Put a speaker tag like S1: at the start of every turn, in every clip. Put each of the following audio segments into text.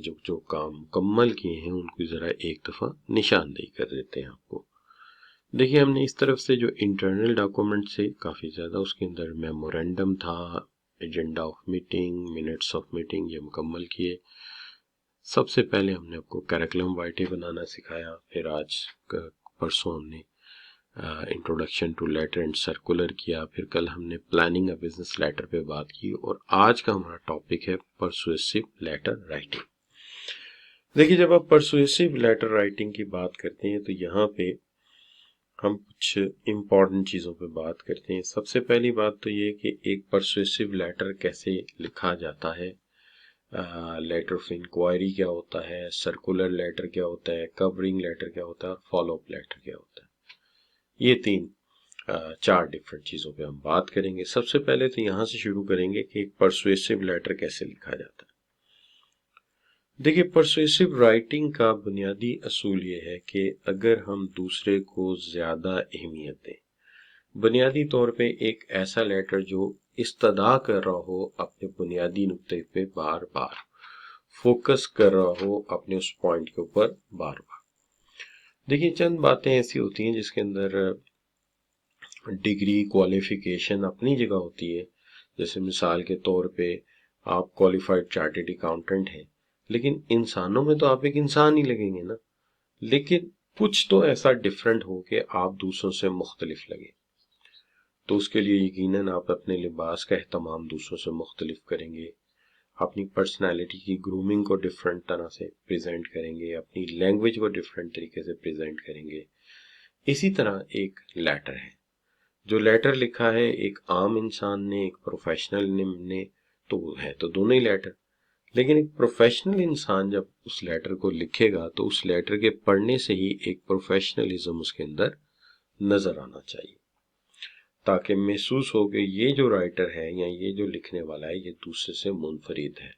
S1: जो जो काम मुकम्मल किए हैं उनको ज़रा एक दफ़ा निशानदेही कर देते हैं आपको। देखिए, हमने इस तरफ से जो इंटरनल डॉक्यूमेंट से काफ़ी ज़्यादा उसके अंदर मेमोरेंडम था, agenda of meeting, minutes of meeting, ये मुकम्मल किए। सबसे पहले हमने आपको करिकुलम वाइटे बनाना सिखाया, फिर आज परसों हमने introduction to letter and circular किया, फिर कल हमने प्लानिंग अ बिजनेस लेटर पे बात की, और आज का हमारा टॉपिक है परसुएसिव लेटर राइटिंग। देखिए, जब आप परसुएसिव लेटर राइटिंग की बात करते हैं तो यहाँ पे हम कुछ इम्पॉर्टेंट चीज़ों पे बात करते हैं। सबसे पहली बात तो ये कि एक परसुएसिव लेटर कैसे लिखा जाता है, लेटर ऑफ इंक्वायरी क्या होता है, सर्कुलर लेटर क्या होता है, कवरिंग लेटर क्या होता है और फॉलो अप लेटर क्या होता है। ये चार डिफरेंट चीज़ों पे हम बात करेंगे। सबसे पहले तो यहाँ से शुरू करेंगे कि एक परसुएसिव लेटर कैसे लिखा जाता है। देखिए, परसुएसिव राइटिंग का बुनियादी असूल ये है कि अगर हम दूसरे को ज़्यादा अहमियत दें, बुनियादी तौर पे एक ऐसा लेटर जो इस्तदा कर रहा हो अपने बुनियादी नुक्ते पे बार बार, फोकस कर रहा हो अपने उस पॉइंट के ऊपर बार बार। देखिए, चंद बातें ऐसी होती हैं जिसके अंदर डिग्री क्वालिफिकेशन अपनी जगह होती है। जैसे मिसाल के तौर पे आप क्वालिफाइड चार्टेड अकाउंटेंट हैं, लेकिन इंसानों में तो आप एक इंसान ही लगेंगे ना, लेकिन कुछ तो ऐसा डिफरेंट हो कि आप दूसरों से मुख्तलिफ लगे। तो उसके लिए यकीनन आप अपने लिबास का एहतमाम दूसरों से मुख्तलिफ करेंगे, अपनी पर्सनालिटी की ग्रूमिंग को डिफरेंट तरह से प्रेजेंट करेंगे, अपनी लैंग्वेज को डिफरेंट तरीके से प्रेजेंट करेंगे। इसी तरह एक लेटर है, जो लेटर लिखा है एक आम इंसान ने, एक प्रोफेशनल ने, तो है तो दोनों ही लेटर, लेकिन एक प्रोफेशनल इंसान जब उस लेटर को लिखेगा तो उस लेटर के पढ़ने से ही एक प्रोफेशनलिज्म उसके अंदर नजर आना चाहिए, ताकि महसूस हो कि ये जो राइटर है या ये जो लिखने वाला है ये दूसरे से मुनफरिद है।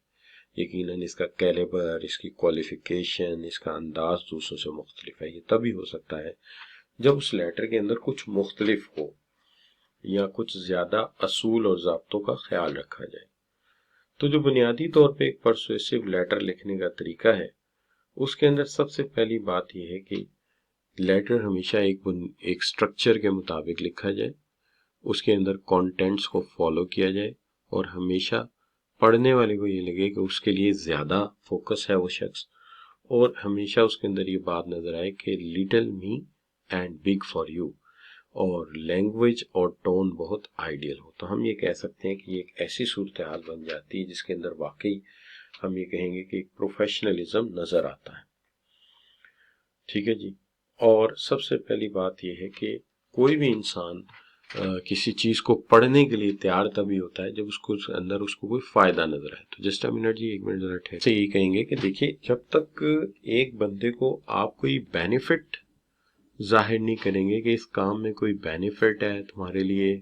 S1: यकीनन इसका कैलिबर, इसकी क्वालिफिकेशन, इसका अंदाज दूसरों से मुख्तलिफ है। ये तभी हो सकता है जब उस लेटर के अंदर कुछ मुख्तलिफ हो या कुछ ज्यादा असूल और ज़ाब्तों का ख्याल रखा जाए। तो जो बुनियादी तौर पे एक परसुएसिव लेटर लिखने का तरीका है, उसके अंदर सबसे पहली बात यह है कि लेटर हमेशा एक स्ट्रक्चर के मुताबिक लिखा जाए, उसके अंदर कंटेंट्स को फॉलो किया जाए, और हमेशा पढ़ने वाले को ये लगे कि उसके लिए ज़्यादा फोकस है वो शख्स, और हमेशा उसके अंदर ये बात नजर आए कि little me and big for you, और लैंग्वेज और टोन बहुत आइडियल हो। तो हम ये कह सकते हैं कि ये एक ऐसी सूरत हाल बन जाती है जिसके अंदर वाकई हम ये कहेंगे कि एक प्रोफेशनलिज्म नजर आता है। ठीक है जी। और सबसे पहली बात यह है कि कोई भी इंसान किसी चीज को पढ़ने के लिए तैयार तभी होता है जब उसको अंदर उसको कोई फायदा नजर आए। तो जस्ट अ मिनट जी, एक मिनट जरा ठहर से यही कहेंगे कि देखिए, जब तक एक बंदे को आप कोई बेनिफिट जाहिर नहीं करेंगे कि इस काम में कोई बेनिफिट है, तुम्हारे लिए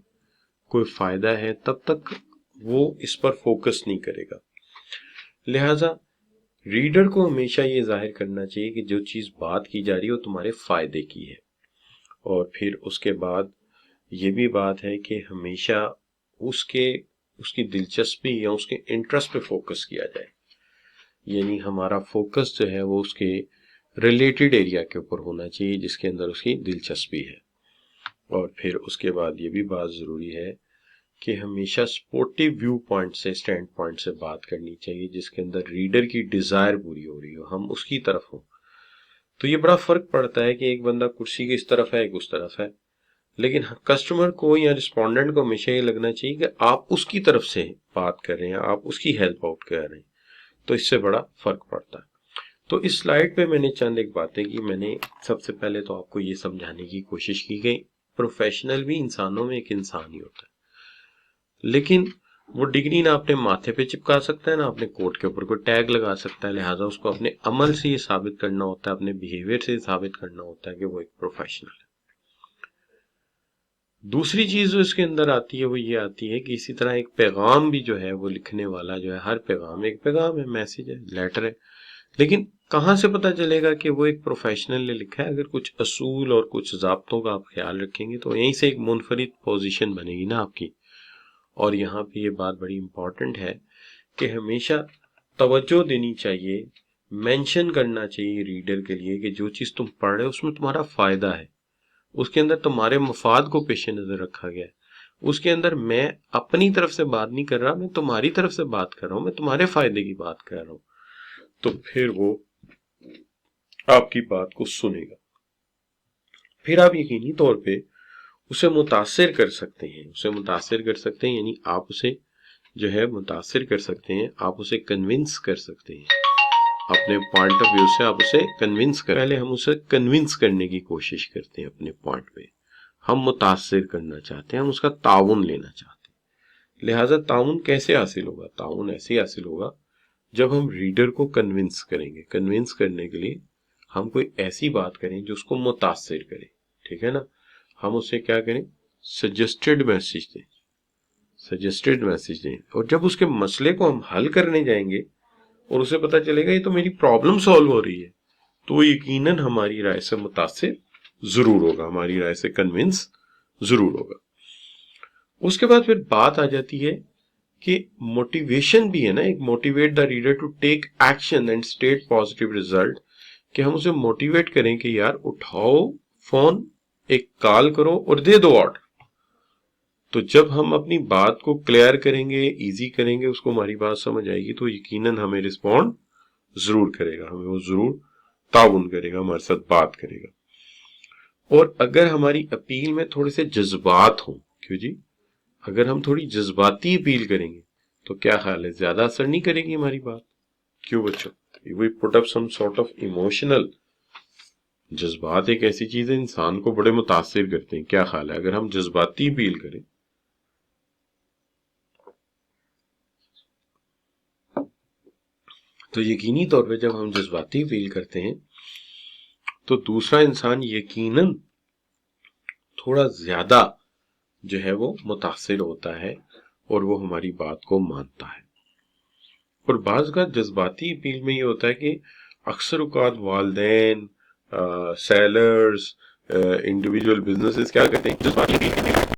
S1: कोई फायदा है, तब तक वो इस पर फोकस नहीं करेगा। लिहाजा रीडर को हमेशा ये जाहिर करना चाहिए कि जो चीज बात की जा रही है वो तुम्हारे फायदे की है। और फिर उसके बाद ये भी बात है कि हमेशा उसकी दिलचस्पी या उसके इंटरेस्ट पे फोकस किया जाए, यानी हमारा फोकस जो है वो उसके रिलेटेड एरिया के ऊपर होना चाहिए जिसके अंदर उसकी दिलचस्पी है। और फिर उसके बाद ये भी बात ज़रूरी है कि हमेशा स्पोर्टिव व्यू पॉइंट से, स्टैंड पॉइंट से बात करनी चाहिए जिसके अंदर रीडर की डिज़ायर पूरी हो रही हो, हम उसकी तरफ हो। तो ये बड़ा फ़र्क पड़ता है कि एक बंदा कुर्सी की इस तरफ है, एक उस तरफ है, लेकिन कस्टमर को या रिस्पोंडेंट को हमेशा ये लगना चाहिए कि आप उसकी तरफ से बात कर रहे हैं, आप उसकी हेल्प आउट कर रहे हैं। तो इससे बड़ा फ़र्क पड़ता है। तो इस स्लाइड पे मैंने चंद एक बातें की। मैंने सबसे पहले तो आपको ये समझाने की कोशिश की गई प्रोफेशनल भी इंसानों में एक इंसान ही होता है, लेकिन वो डिग्री ना अपने माथे पे चिपका सकता है, ना अपने कोट के ऊपर कोई टैग लगा सकता है। लिहाजा उसको अपने अमल से ये साबित करना होता है, अपने बिहेवियर से साबित करना होता है कि वो एक प्रोफेशनल है। दूसरी चीज जो इसके अंदर आती है वो ये आती है कि इसी तरह एक पैगाम भी जो है वो लिखने वाला जो है, हर पैगाम एक पैगाम है, मैसेज है, लेटर है, लेकिन कहाँ से पता चलेगा कि वो एक प्रोफेशनल ने लिखा है? अगर कुछ असूल और कुछ ज़ाब्तों का आप ख्याल रखेंगे तो यहीं से एक मुनफरिद पोजीशन बनेगी ना आपकी। और यहाँ पे ये बात बड़ी इंपॉर्टेंट है कि हमेशा तवज्जो देनी चाहिए मेंशन करना चाहिए रीडर के लिए कि जो चीज तुम पढ़ रहे हो उसमें तुम्हारा फायदा है, उसके अंदर तुम्हारे मफाद को पेश नजर रखा गया है, उसके अंदर मैं अपनी तरफ से बात नहीं कर रहा, मैं तुम्हारी तरफ से बात कर रहा हूं, मैं तुम्हारे फायदे की बात कर रहा हूं, तो फिर वो आपकी बात को सुनेगा। फिर आप यकीनी तौर पे उसे मुतासिर कर सकते हैं, उसे मुतासिर कर सकते हैं, यानी आप उसे जो है मुतासिर कर सकते हैं, आप उसे कन्विंस कर सकते हैं अपने पॉइंट ऑफ व्यू से, आप उसे कन्विंस कर, पहले हम उसे कन्विंस करने की कोशिश करते हैं अपने पॉइंट पे, हम मुतासिर करना चाहते हैं, हम उसका ताउन लेना चाहते हैं। लिहाजा ताउन कैसे हासिल होगा? ताउन ऐसे हासिल होगा जब हम रीडर को कन्विंस करेंगे। कन्विंस करने के लिए हम कोई ऐसी बात करें जो उसको मुतासिर करे, ठीक है ना। हम उसे क्या करें? सजेस्टेड मैसेज दें, सजेस्टेड मैसेज दें, और जब उसके मसले को हम हल करने जाएंगे और उसे पता चलेगा ये तो मेरी प्रॉब्लम सॉल्व हो रही है, तो वो यकीनन हमारी राय से मुतासिर जरूर होगा, हमारी राय से कन्विंस जरूर होगा। उसके बाद फिर बात आ जाती है कि मोटिवेशन भी है ना, एक motivate the reader to take action and state positive result, कि हम उसे मोटिवेट करें कि यार उठाओ फोन, एक कॉल करो और दे दो ऑर्डर। तो जब हम अपनी बात को क्लियर करेंगे, इजी करेंगे, उसको हमारी बात समझ आएगी, तो यकीनन हमें रिस्पॉन्ड जरूर करेगा, हमें वो जरूर ताउन करेगा, हमारे साथ बात करेगा। और अगर हमारी अपील में थोड़े से जज्बात हों, क्यों जी, अगर हम थोड़ी जज्बाती अपील करेंगे तो क्या ख्याल है, ज्यादा असर नहीं करेगी हमारी बात? क्यों बच्चों? We put up some sort of emotional, जज्बात एक ऐसी चीज है इंसान को बड़े मुतासिर करते हैं। क्या ख्याल है अगर हम जज्बाती अपील करें? तो यकीनी तौर पे जब हम जज्बाती फील करते हैं तो दूसरा इंसान यकीनन थोड़ा ज्यादा जो है वो मुतासिर होता है और वो हमारी बात को मानता है। और बाज़ का जज्बाती अपील में ये होता है कि अक्सर औकात वालिदैन, सेलर्स, इंडिविजुअल बिजनेसेस क्या करते हैं, जज्बाती अपील करते हैं